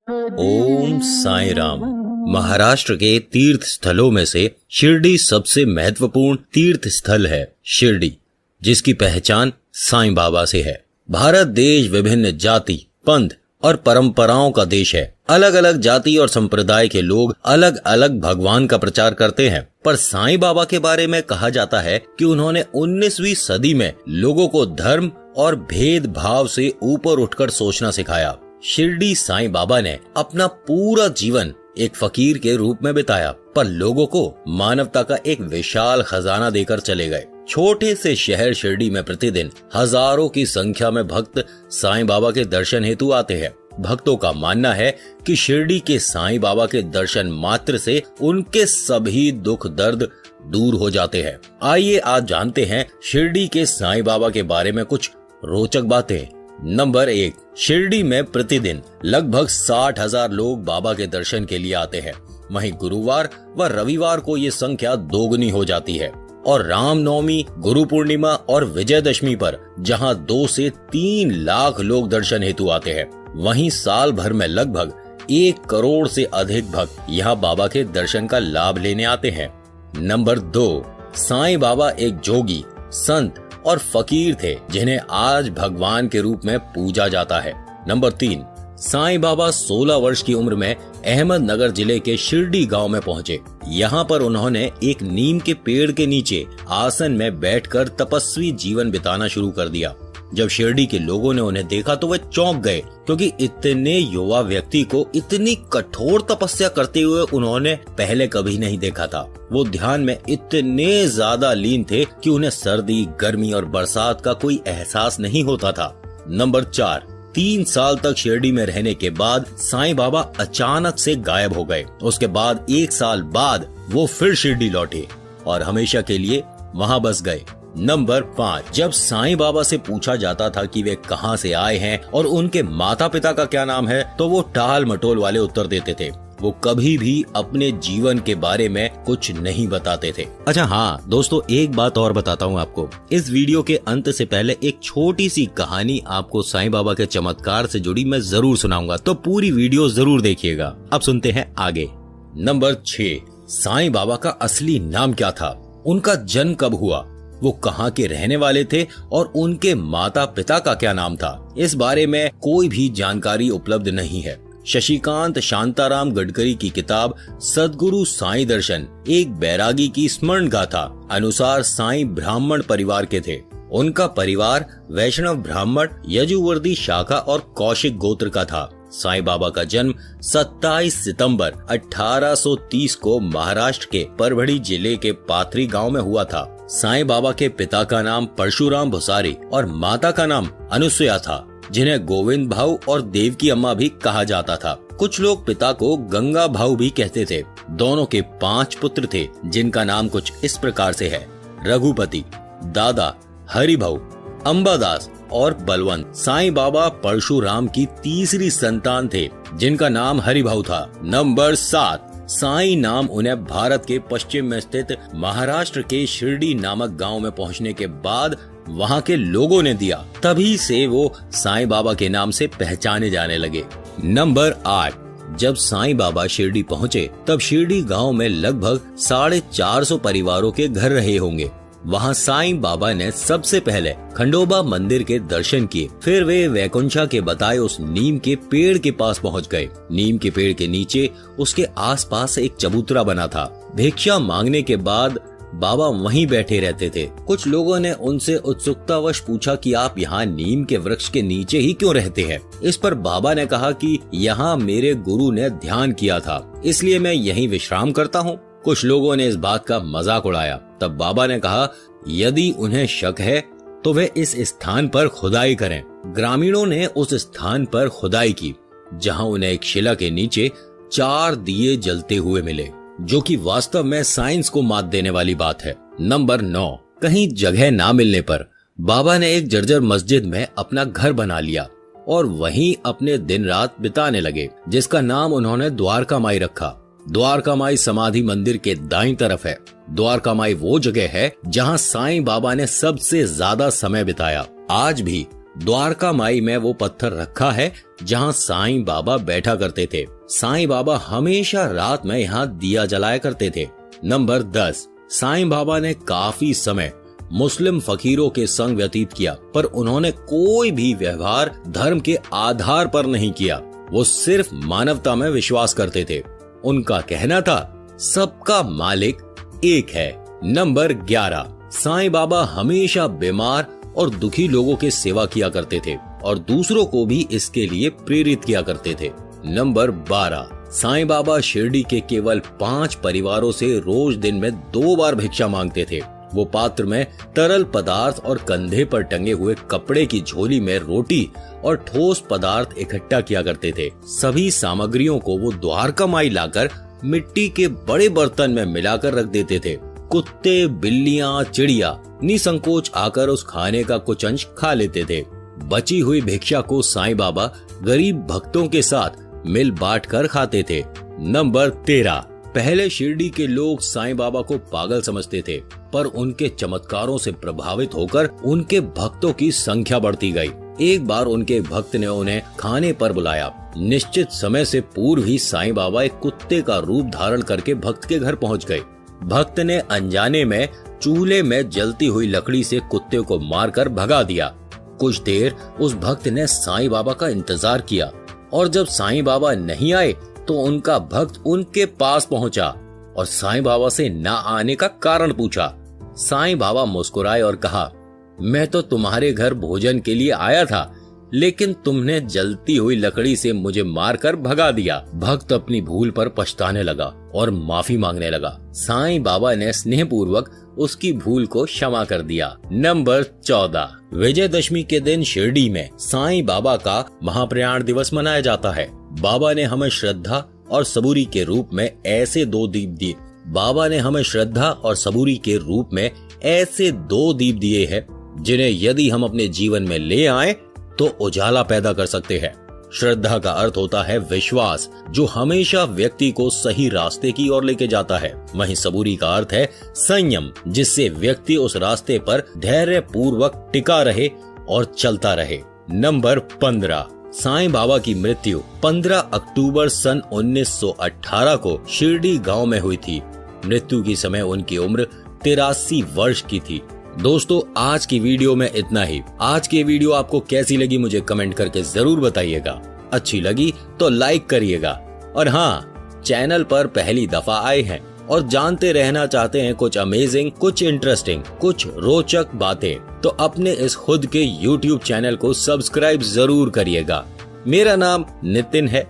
ओम साईं राम। महाराष्ट्र के तीर्थ स्थलों में से शिरडी सबसे महत्वपूर्ण तीर्थ स्थल है। शिरडी, जिसकी पहचान साईं बाबा से है। भारत देश विभिन्न जाति, पंथ और परंपराओं का देश है। अलग अलग जाति और संप्रदाय के लोग अलग अलग भगवान का प्रचार करते हैं, पर साईं बाबा के बारे में कहा जाता है कि उन्होंने 19वीं सदी में लोगों को धर्म और भेदभाव से ऊपर उठकर सोचना सिखाया। शिरडी साईं बाबा ने अपना पूरा जीवन एक फकीर के रूप में बिताया, पर लोगों को मानवता का एक विशाल खजाना देकर चले गए। छोटे से शहर शिरडी में प्रतिदिन हजारों की संख्या में भक्त साईं बाबा के दर्शन हेतु आते हैं। भक्तों का मानना है कि शिरडी के साईं बाबा के दर्शन मात्र से उनके सभी दुख दर्द दूर हो जाते हैं। आइए आज जानते हैं शिरडी के साईं बाबा के बारे में कुछ रोचक बातें। नंबर 1, शिरडी में प्रतिदिन लगभग 60,000 लोग बाबा के दर्शन के लिए आते हैं। वहीं गुरुवार व रविवार को ये संख्या दोगुनी हो जाती है और रामनवमी, गुरु पूर्णिमा और विजयदशमी पर जहां 2 से 3 लाख लोग दर्शन हेतु आते हैं, वहीं साल भर में लगभग 1 करोड़ से अधिक भक्त यहां बाबा के दर्शन का लाभ लेने आते हैं। नंबर 2, साईं बाबा एक जोगी, संत और फकीर थे जिन्हें आज भगवान के रूप में पूजा जाता है। नंबर 3, साईं बाबा 16 वर्ष की उम्र में अहमदनगर जिले के शिरडी गांव में पहुंचे। यहां पर उन्होंने एक नीम के पेड़ के नीचे आसन में बैठकर तपस्वी जीवन बिताना शुरू कर दिया। जब शिरडी के लोगों ने उन्हें देखा तो वे चौंक गए, क्योंकि इतने युवा व्यक्ति को इतनी कठोर तपस्या करते हुए उन्होंने पहले कभी नहीं देखा था। वो ध्यान में इतने ज्यादा लीन थे कि उन्हें सर्दी, गर्मी और बरसात का कोई एहसास नहीं होता था। नंबर 4, 3 साल तक शिरडी में रहने के बाद साईं बाबा अचानक से गायब हो गए। उसके बाद 1 साल बाद वो फिर शिरडी लौटे और हमेशा के लिए वहां बस गए। नंबर 5, जब साईं बाबा से पूछा जाता था कि वे कहां से आए हैं और उनके माता पिता का क्या नाम है, तो वो टाल मटोल वाले उत्तर देते थे। वो कभी भी अपने जीवन के बारे में कुछ नहीं बताते थे। अच्छा हाँ दोस्तों, एक बात और बताता हूँ आपको। इस वीडियो के अंत से पहले एक छोटी सी कहानी आपको साईं बाबा के चमत्कार से जुड़ी मैं जरूर सुनाऊंगा, तो पूरी वीडियो जरूर देखिएगा। अब सुनते हैं आगे। नंबर 6, साईं बाबा का असली नाम क्या था, उनका जन्म कब हुआ, वो कहाँ के रहने वाले थे और उनके माता पिता का क्या नाम था, इस बारे में कोई भी जानकारी उपलब्ध नहीं है। शशिकांत शांताराम गडकरी की किताब सद्गुरु साईं दर्शन, एक बैरागी की स्मरण गाथा अनुसार साईं ब्राह्मण परिवार के थे। उनका परिवार वैष्णव ब्राह्मण, यजुवर्दी शाखा और कौशिक गोत्र का था। साईं बाबा का जन्म 27 सितंबर 1830 को महाराष्ट्र के परभणी जिले के पाथरी गांव में हुआ था। साईं बाबा के पिता का नाम परशुराम भुसारी और माता का नाम अनुसुया था, जिन्हें गोविंद भाऊ और देवकी अम्मा भी कहा जाता था। कुछ लोग पिता को गंगा भाऊ भी कहते थे। दोनों के 5 पुत्र थे, जिनका नाम कुछ इस प्रकार से है: रघुपति, दादा, हरिभाऊ, अंबादास और बलवंत। साईं बाबा परशुराम की तीसरी संतान थे, जिनका नाम हरिभाऊ था। नंबर 7, साईं नाम उन्हें भारत के पश्चिम में स्थित महाराष्ट्र के शिरडी नामक गांव में पहुंचने के बाद वहां के लोगों ने दिया। तभी से वो साईं बाबा के नाम से पहचाने जाने लगे। नंबर 8, जब साईं बाबा शिरडी पहुंचे तब शिरडी गांव में लगभग 450 परिवारों के घर रहे होंगे। वहां साईं बाबा ने सबसे पहले खंडोबा मंदिर के दर्शन किए। फिर वे वैकुंठा के बताए उस नीम के पेड़ के पास पहुंच गए। नीम के पेड़ के नीचे उसके आसपास एक चबूतरा बना था। भिक्षा मांगने के बाद बाबा वहीं बैठे रहते थे। कुछ लोगों ने उनसे उत्सुकतावश पूछा कि आप यहाँ नीम के वृक्ष के नीचे ही क्यों रहते हैं। इस पर बाबा ने कहा कि यहाँ मेरे गुरु ने ध्यान किया था, इसलिए मैं यहीं विश्राम करता हूँ। कुछ लोगों ने इस बात का मजाक उड़ाया। तब बाबा ने कहा, यदि उन्हें शक है तो वे इस स्थान पर खुदाई करें। ग्रामीणों ने उस स्थान पर खुदाई की, जहां उन्हें एक शिला के नीचे 4 दिए जलते हुए मिले, जो कि वास्तव में साइंस को मात देने वाली बात है। नंबर 9, कहीं जगह ना मिलने पर बाबा ने एक जर्जर मस्जिद में अपना घर बना लिया और वहीं अपने दिन रात बिताने लगे, जिसका नाम उन्होंने द्वारका माई रखा। द्वारका माई समाधि मंदिर के दाईं तरफ है। द्वारका माई वो जगह है जहां साईं बाबा ने सबसे ज्यादा समय बिताया। आज भी द्वारका माई में वो पत्थर रखा है जहाँ साईं बाबा बैठा करते थे। साईं बाबा हमेशा रात में यहाँ दिया जलाया करते थे। नंबर 10, साईं बाबा ने काफी समय मुस्लिम फकीरों के संग व्यतीत किया, पर उन्होंने कोई भी व्यवहार धर्म के आधार पर नहीं किया। वो सिर्फ मानवता में विश्वास करते थे। उनका कहना था, सबका मालिक एक है। नंबर 11, साईं बाबा हमेशा बीमार और दुखी लोगों के सेवा किया करते थे और दूसरों को भी इसके लिए प्रेरित किया करते थे। नंबर 12, साईं बाबा शिरडी के केवल 5 परिवारों से रोज दिन में 2 बार भिक्षा मांगते थे। वो पात्र में तरल पदार्थ और कंधे पर टंगे हुए कपड़े की झोली में रोटी और ठोस पदार्थ इकट्ठा किया करते थे। सभी सामग्रियों को वो द्वारका माई लाकर मिट्टी के बड़े बर्तन में मिलाकर रख देते थे। कुत्ते, बिल्लियां, चिड़िया निसंकोच आकर उस खाने का कुछ अंश खा लेते थे। बची हुई भिक्षा को साईं बाबा गरीब भक्तों के साथ मिल बांट कर खाते थे। नंबर 13, पहले शिरडी के लोग साईं बाबा को पागल समझते थे, पर उनके चमत्कारों से प्रभावित होकर उनके भक्तों की संख्या बढ़ती गई। एक बार उनके भक्त ने उन्हें खाने पर बुलाया। निश्चित समय से पूर्व ही साईं बाबा एक कुत्ते का रूप धारण करके भक्त के घर पहुंच गए। भक्त ने अनजाने में चूल्हे में जलती हुई लकड़ी से कुत्ते को मारकर भगा दिया। कुछ देर उस भक्त ने साईं बाबा का इंतजार किया और जब साईं बाबा नहीं आए तो उनका भक्त उनके पास पहुंचा और साईं बाबा से ना आने का कारण पूछा। साईं बाबा मुस्कुराए और कहा, मैं तो तुम्हारे घर भोजन के लिए आया था, लेकिन तुमने जलती हुई लकड़ी से मुझे मारकर भगा दिया। भक्त अपनी भूल पर पछताने लगा और माफी मांगने लगा। साईं बाबा ने स्नेहपूर्वक उसकी भूल को क्षमा कर दिया। नंबर 14, विजयदशमी के दिन शिरडी में साईं बाबा का महाप्रयाण दिवस मनाया जाता है। बाबा ने हमें श्रद्धा और सबूरी के रूप में ऐसे 2 दीप दिए। बाबा ने हमें श्रद्धा और सबूरी के रूप में ऐसे 2 दीप दिए हैं जिन्हें यदि हम अपने जीवन में ले आए तो उजाला पैदा कर सकते हैं। श्रद्धा का अर्थ होता है विश्वास, जो हमेशा व्यक्ति को सही रास्ते की ओर लेके जाता है। वहीं सबूरी का अर्थ है संयम, जिससे व्यक्ति उस रास्ते पर धैर्य पूर्वक टिका रहे और चलता रहे। नंबर 15, साईं बाबा की मृत्यु 15 अक्टूबर सन 1918 को शिरडी गांव में हुई थी। मृत्यु के समय उनकी उम्र 83 वर्ष की थी। दोस्तों, आज की वीडियो में इतना ही। आज की वीडियो आपको कैसी लगी मुझे कमेंट करके जरूर बताइएगा। अच्छी लगी तो लाइक करिएगा और हाँ, चैनल पर पहली दफा आए हैं और जानते रहना चाहते हैं कुछ अमेजिंग, कुछ इंटरेस्टिंग, कुछ रोचक बातें, तो अपने इस खुद के YouTube चैनल को सब्सक्राइब जरूर करिएगा। मेरा नाम नितिन है।